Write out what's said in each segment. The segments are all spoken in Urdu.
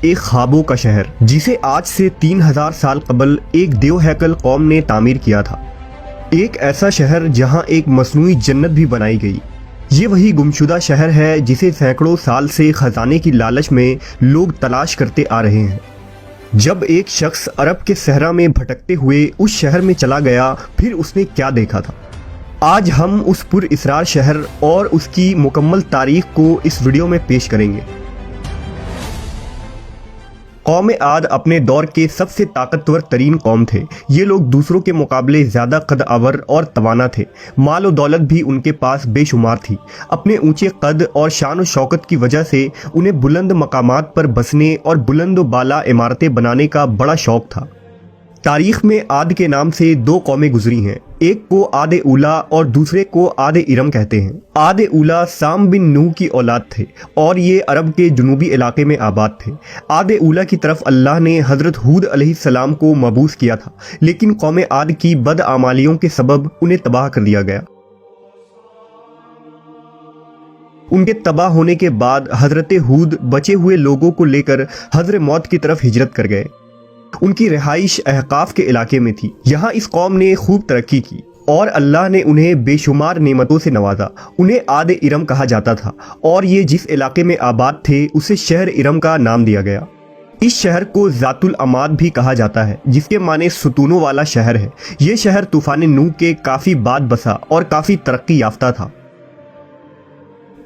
ایک خوابوں کا شہر جسے آج سے 3000 سال قبل ایک دیو ہیکل قوم نے تعمیر کیا تھا۔ ایک ایسا شہر جہاں ایک مصنوعی جنت بھی بنائی گئی۔ یہ وہی گمشدہ شہر ہے جسے سینکڑوں سال سے خزانے کی لالچ میں لوگ تلاش کرتے آ رہے ہیں۔ جب ایک شخص عرب کے صحرا میں بھٹکتے ہوئے اس شہر میں چلا گیا، پھر اس نے کیا دیکھا تھا؟ آج ہم اس پر اسرار شہر اور اس کی مکمل تاریخ کو اس ویڈیو میں پیش کریں گے۔ قوم عاد اپنے دور کے سب سے طاقتور ترین قوم تھے۔ یہ لوگ دوسروں کے مقابلے زیادہ قد آور اور توانا تھے۔ مال و دولت بھی ان کے پاس بے شمار تھی۔ اپنے اونچے قد اور شان و شوکت کی وجہ سے انہیں بلند مقامات پر بسنے اور بلند و بالا عمارتیں بنانے کا بڑا شوق تھا۔ تاریخ میں عاد کے نام سے دو قومیں گزری ہیں، ایک کو عاد اولا اور دوسرے کو عاد ارم کہتے ہیں۔ عاد اولا سام بن نوح کی اولاد تھے اور یہ عرب کے جنوبی علاقے میں آباد تھے۔ عاد اولا کی طرف اللہ نے حضرت ہود علیہ السلام کو مبعوث کیا تھا، لیکن قوم عاد کی بدعمالیوں کے سبب انہیں تباہ کر دیا گیا۔ ان کے تباہ ہونے کے بعد حضرت ہود بچے ہوئے لوگوں کو لے کر حضر موت کی طرف ہجرت کر گئے۔ ان کی رہائش احقاف کے علاقے میں تھی۔ یہاں اس قوم نے خوب ترقی کی اور اللہ نے انہیں بے شمار نعمتوں سے نوازا۔ انہیں عاد ارم کہا جاتا تھا اور یہ جس علاقے میں آباد تھے اسے شہر ارم کا نام دیا گیا۔ اس شہر کو ذات العماد بھی کہا جاتا ہے، جس کے معنی ستونوں والا شہر ہے۔ یہ شہر طوفان نوح کے کافی بعد بسا اور کافی ترقی یافتہ تھا۔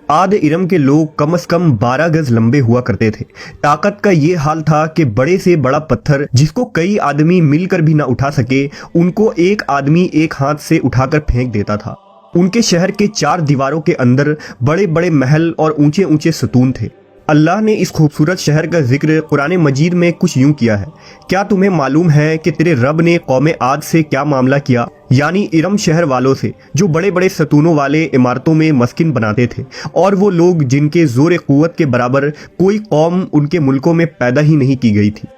عاد ارم کے لوگ کم از کم 12 گز لمبے ہوا کرتے تھے۔ طاقت کا یہ حال تھا کہ بڑے سے بڑا پتھر جس کو کئی آدمی مل کر بھی نہ اٹھا سکے، ان کو ایک آدمی ایک ہاتھ سے اٹھا کر پھینک دیتا تھا۔ ان کے شہر کے 4 دیواروں کے اندر بڑے بڑے محل اور اونچے اونچے ستون تھے۔ اللہ نے اس خوبصورت شہر کا ذکر قرآن مجید میں کچھ یوں کیا ہے: کیا تمہیں معلوم ہے کہ تیرے رب نے قوم عاد سے کیا معاملہ کیا؟ یعنی ارم شہر والوں سے، جو بڑے بڑے ستونوں والے عمارتوں میں مسکن بناتے تھے، اور وہ لوگ جن کے زور قوت کے برابر کوئی قوم ان کے ملکوں میں پیدا ہی نہیں کی گئی تھی۔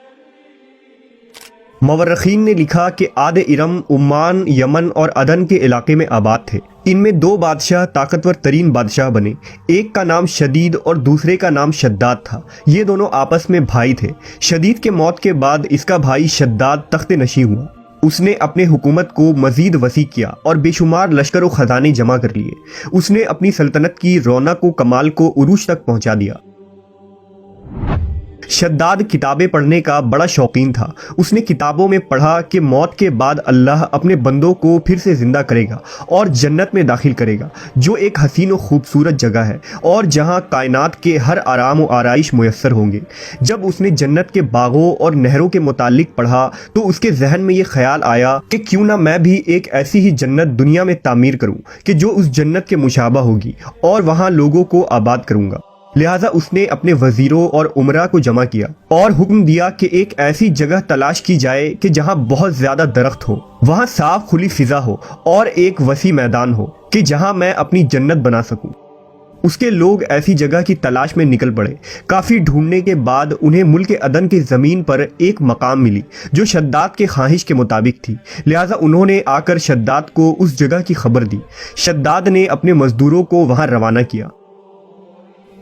مورخین نے لکھا کہ عاد ارم عمان، یمن اور عدن کے علاقے میں آباد تھے۔ ان میں 2 بادشاہ طاقتور ترین بادشاہ بنے، ایک کا نام شدید اور دوسرے کا نام شداد تھا۔ یہ دونوں آپس میں بھائی تھے۔ شدید کے موت کے بعد اس کا بھائی شداد تخت نشین ہوا۔ اس نے اپنے حکومت کو مزید وسیع کیا اور بے شمار لشکر و خزانے جمع کر لیے۔ اس نے اپنی سلطنت کی رونق و کمال کو عروج تک پہنچا دیا۔ شداد کتابیں پڑھنے کا بڑا شوقین تھا۔ اس نے کتابوں میں پڑھا کہ موت کے بعد اللہ اپنے بندوں کو پھر سے زندہ کرے گا اور جنت میں داخل کرے گا، جو ایک حسین و خوبصورت جگہ ہے اور جہاں کائنات کے ہر آرام و آرائش میسر ہوں گے۔ جب اس نے جنت کے باغوں اور نہروں کے متعلق پڑھا تو اس کے ذہن میں یہ خیال آیا کہ کیوں نہ میں بھی ایک ایسی ہی جنت دنیا میں تعمیر کروں کہ جو اس جنت کے مشابہ ہوگی، اور وہاں لوگوں کو آباد کروں گا۔ لہٰذا اس نے اپنے وزیروں اور امراء کو جمع کیا اور حکم دیا کہ ایک ایسی جگہ تلاش کی جائے کہ جہاں بہت زیادہ درخت ہو، وہاں صاف کھلی فضا ہو اور ایک وسیع میدان ہو کہ جہاں میں اپنی جنت بنا سکوں۔ اس کے لوگ ایسی جگہ کی تلاش میں نکل پڑے۔ کافی ڈھونڈنے کے بعد انہیں ملک عدن کی زمین پر ایک مقام ملی جو شداد کے خواہش کے مطابق تھی۔ لہٰذا انہوں نے آ کر شداد کو اس جگہ کی خبر دی۔ شداد نے اپنے مزدوروں کو وہاں روانہ کیا۔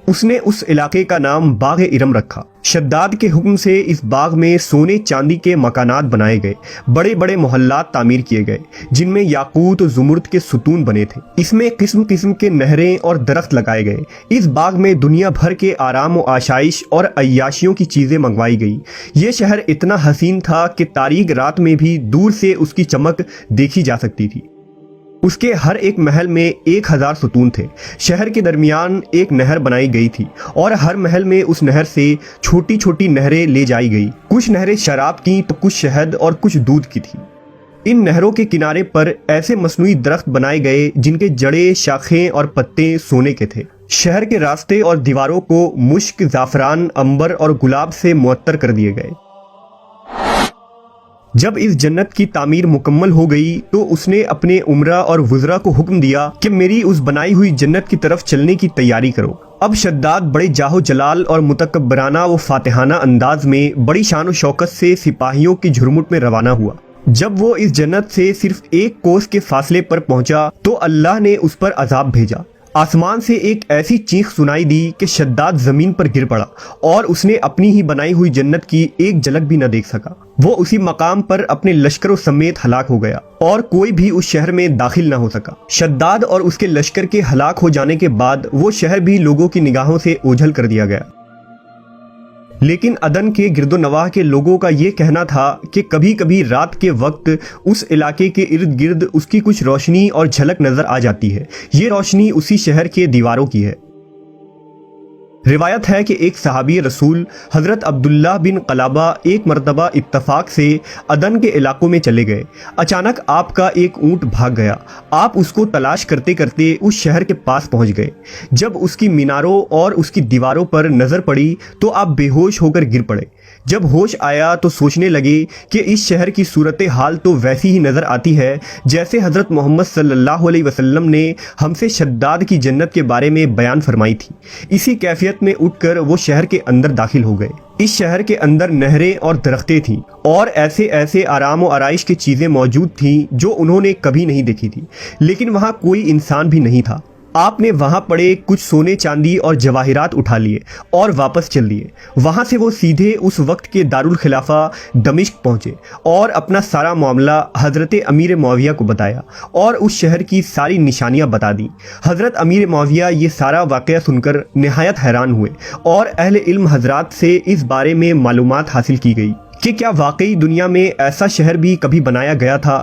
اس نے اس علاقے کا نام باغ ارم رکھا۔ شداد کے حکم سے اس باغ میں سونے چاندی کے مکانات بنائے گئے، بڑے بڑے محلات تعمیر کیے گئے جن میں یاقوت و زمرد کے ستون بنے تھے۔ اس میں قسم قسم کے نہریں اور درخت لگائے گئے۔ اس باغ میں دنیا بھر کے آرام و آشائش اور عیاشیوں کی چیزیں منگوائی گئی۔ یہ شہر اتنا حسین تھا کہ تاریک رات میں بھی دور سے اس کی چمک دیکھی جا سکتی تھی۔ اس کے ہر ایک محل میں 1000 ستون تھے۔ شہر کے درمیان ایک نہر بنائی گئی تھی اور ہر محل میں اس نہر سے چھوٹی چھوٹی نہریں لے جائی گئی۔ کچھ نہریں شراب کی تو کچھ شہد اور کچھ دودھ کی تھی۔ ان نہروں کے کنارے پر ایسے مصنوعی درخت بنائے گئے جن کے جڑیں، شاخیں اور پتے سونے کے تھے۔ شہر کے راستے اور دیواروں کو مشک، زعفران، عنبر اور گلاب سے معطر کر دیے گئے۔ جب اس جنت کی تعمیر مکمل ہو گئی تو اس نے اپنے امراء اور وزراء کو حکم دیا کہ میری اس بنائی ہوئی جنت کی طرف چلنے کی تیاری کرو۔ اب شداد بڑے جاہ و جلال اور متکبرانہ و فاتحانہ انداز میں بڑی شان و شوکت سے سپاہیوں کی جھرمٹ میں روانہ ہوا۔ جب وہ اس جنت سے صرف 1 کوس کے فاصلے پر پہنچا تو اللہ نے اس پر عذاب بھیجا۔ آسمان سے ایک ایسی چیخ سنائی دی کہ شداد زمین پر گر پڑا اور اس نے اپنی ہی بنائی ہوئی جنت کی ایک جھلک بھی نہ دیکھ سکا۔ وہ اسی مقام پر اپنے لشکروں سمیت ہلاک ہو گیا اور کوئی بھی اس شہر میں داخل نہ ہو سکا۔ شداد اور اس کے لشکر کے ہلاک ہو جانے کے بعد وہ شہر بھی لوگوں کی نگاہوں سے اوجھل کر دیا گیا۔ لیکن عدن کے گرد و نواح کے لوگوں کا یہ کہنا تھا کہ کبھی کبھی رات کے وقت اس علاقے کے ارد گرد اس کی کچھ روشنی اور جھلک نظر آ جاتی ہے۔ یہ روشنی اسی شہر کے دیواروں کی ہے۔ روایت ہے کہ ایک صحابی رسول حضرت عبداللہ بن قلابہ ایک مرتبہ اتفاق سے عدن کے علاقوں میں چلے گئے۔ اچانک آپ کا ایک اونٹ بھاگ گیا۔ آپ اس کو تلاش کرتے کرتے اس شہر کے پاس پہنچ گئے۔ جب اس کی میناروں اور اس کی دیواروں پر نظر پڑی تو آپ بے ہوش ہو کر گر پڑے۔ جب ہوش آیا تو سوچنے لگے کہ اس شہر کی صورتحال تو ویسی ہی نظر آتی ہے جیسے حضرت محمد صلی اللہ علیہ وسلم نے ہم سے شداد کی جنت کے بارے میں بیان فرمائی تھی۔ اسی کیفیت میں اٹھ کر وہ شہر کے اندر داخل ہو گئے۔ اس شہر کے اندر نہریں اور درختیں تھیں اور ایسے آرام و آرائش کی چیزیں موجود تھیں جو انہوں نے کبھی نہیں دیکھی تھی، لیکن وہاں کوئی انسان بھی نہیں تھا۔ آپ نے وہاں پڑے کچھ سونے چاندی اور جواہرات اٹھا لیے اور واپس چل دیے۔ وہاں سے وہ سیدھے اس وقت کے دارالخلافہ دمشق پہنچے اور اپنا سارا معاملہ حضرت امیر معاویہ کو بتایا اور اس شہر کی ساری نشانیاں بتا دیں۔ حضرت امیر معاویہ یہ سارا واقعہ سن کر نہایت حیران ہوئے اور اہل علم حضرات سے اس بارے میں معلومات حاصل کی گئی کہ کیا واقعی دنیا میں ایسا شہر بھی کبھی بنایا گیا تھا۔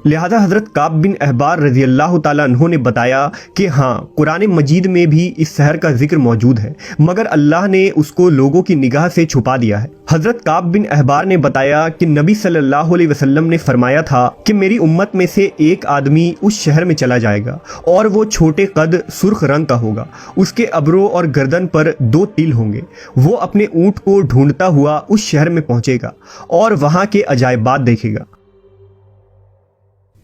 لہذا حضرت کعب بن احبار رضی اللہ تعالیٰ عنہ نے بتایا کہ ہاں، قرآن مجید میں بھی اس شہر کا ذکر موجود ہے، مگر اللہ نے اس کو لوگوں کی نگاہ سے چھپا دیا ہے۔ حضرت کعب بن احبار نے بتایا کہ نبی صلی اللہ علیہ وسلم نے فرمایا تھا کہ میری امت میں سے ایک آدمی اس شہر میں چلا جائے گا اور وہ چھوٹے قد سرخ رنگ کا ہوگا، اس کے ابرو اور گردن پر 2 تیل ہوں گے۔ وہ اپنے اونٹ کو ڈھونڈتا ہوا اس شہر میں پہنچے گا اور وہاں کے عجائبات دیکھے گا۔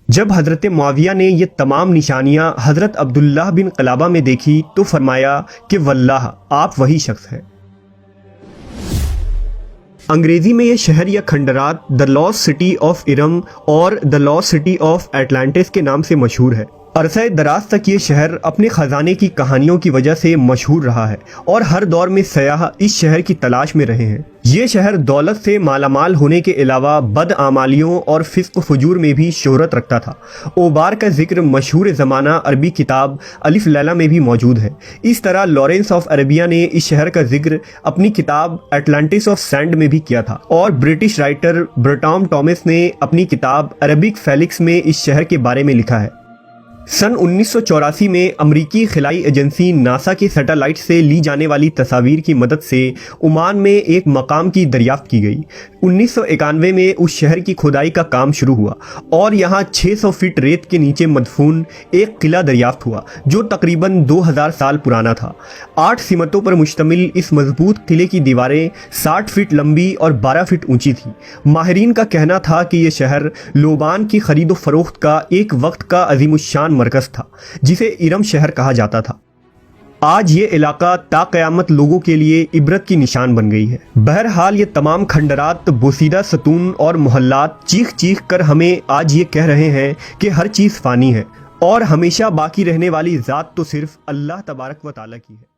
جب حضرت معاویہ نے یہ تمام نشانیاں حضرت عبداللہ بن قلابہ میں دیکھی تو فرمایا کہ واللہ آپ وہی شخص ہے۔ انگریزی میں یہ شہر یا کھنڈرات the last city of Iram اور the last city of Atlantis کے نام سے مشہور ہے۔ عرصہ دراز تک یہ شہر اپنے خزانے کی کہانیوں کی وجہ سے مشہور رہا ہے اور ہر دور میں سیاح اس شہر کی تلاش میں رہے ہیں۔ یہ شہر دولت سے مالا مال ہونے کے علاوہ بدعمالیوں اور فسق و فجور میں بھی شہرت رکھتا تھا۔ اوبار کا ذکر مشہور زمانہ عربی کتاب الف لیلہ میں بھی موجود ہے۔ اس طرح لارنس آف عربیہ نے اس شہر کا ذکر اپنی کتاب اٹلانٹس آف سینڈ میں بھی کیا تھا، اور برٹش رائٹر برٹام ٹامس نے اپنی کتاب عربک فیلکس میں اس شہر کے بارے میں لکھا ہے۔ سن 1984 میں امریکی خلائی ایجنسی ناسا کے سیٹلائٹ سے لی جانے والی تصاویر کی مدد سے عمان میں ایک مقام کی دریافت کی گئی۔ 1991 میں اس شہر کی کھدائی کا کام شروع ہوا اور یہاں 600 فٹ ریت کے نیچے مدفون ایک قلعہ دریافت ہوا جو تقریباً 2000 سال پرانا تھا۔ 8 سمتوں پر مشتمل اس مضبوط قلعے کی دیواریں 60 فٹ لمبی اور 12 فٹ اونچی تھیں۔ ماہرین کا کہنا تھا کہ یہ شہر لوبان کی خرید و فروخت کا ایک وقت کا عظیم الشان مرکز تھا جسے ارم شہر کہا جاتا تھا۔ آج یہ علاقہ تا قیامت لوگوں کے لیے عبرت کی نشان بن گئی ہے۔ بہرحال یہ تمام کھنڈرات، بوسیدہ ستون اور محلات چیخ چیخ کر ہمیں آج یہ کہہ رہے ہیں کہ ہر چیز فانی ہے اور ہمیشہ باقی رہنے والی ذات تو صرف اللہ تبارک و تعالیٰ کی ہے۔